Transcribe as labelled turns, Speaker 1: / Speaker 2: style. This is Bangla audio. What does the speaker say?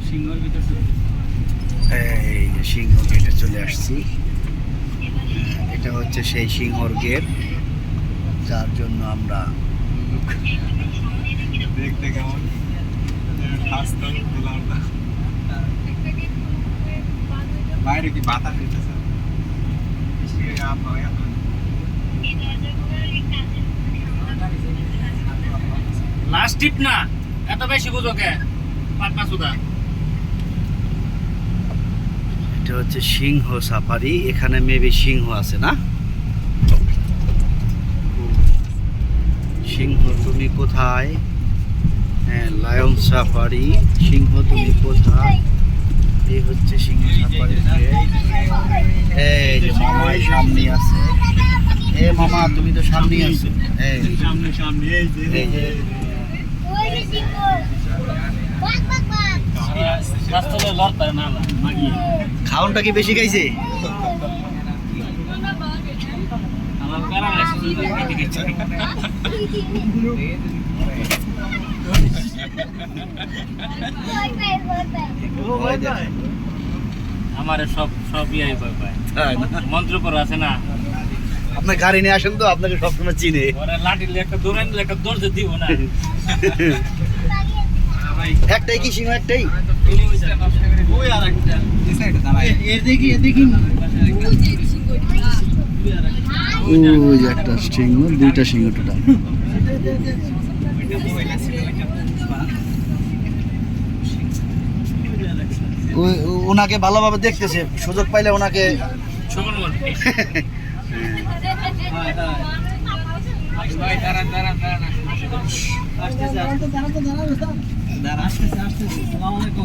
Speaker 1: সিংহর ভিতর
Speaker 2: এই যে সিংহ গেটে চলে আসছি। এটা হচ্ছে সেই সিংহর গেট, যার জন্য আমরা
Speaker 1: দেখতে কেমন বাইরে কি বাতাস দিতেছে। লাস্ট টিপ না, এত বেশি বুঝো কে পাটনা সুদা।
Speaker 2: এটা হচ্ছে সিংহ সাফারি। এখানে মেবি সিংহ আছে না? সিংহ তুমি কোথায়? হ্যাঁ, লায়ন সাফারি। সিংহ তুমি কোথায়? এই হচ্ছে সিংহ সাফারি। এই যে মামা সামনে আছে। এ মামা তুমি তো সামনে আছো। এই
Speaker 1: সামনে সামনে এই যে
Speaker 2: এই যে
Speaker 1: রাস্তায় লড়তে না মাগি
Speaker 2: খাওনটা কি বেশি খাইছে?
Speaker 1: আমার কারা লাগছে এদিকে চল। আমার সব সব ইয়াই ভয় পায়। মন্ত্র পড়া আছে না,
Speaker 2: আপনার গাড়ি নিয়ে আসেন তো, আপনাকে সবসময় চিনে।
Speaker 1: ওরা লাঠি একটা দৌড়াই দিলে একটা দৌড় দিব না।
Speaker 2: একটাই কি সিংহ? একটাই?
Speaker 1: ওই আর একটা এই সাইডে দাঁড়ায়। এদিকে এদিকে
Speaker 2: ওই যে একটা সিংহ, দুইটা সিংহ টোটাল। ওনাকে ভালোভাবে দেখতেছে, সুযোগ পাইলে ওনাকে
Speaker 1: দাঁড়ান দাঁড়ান দাঁড়ান আসতেছে আসতেছে আসতেছে আসসালামু আলাইকুম।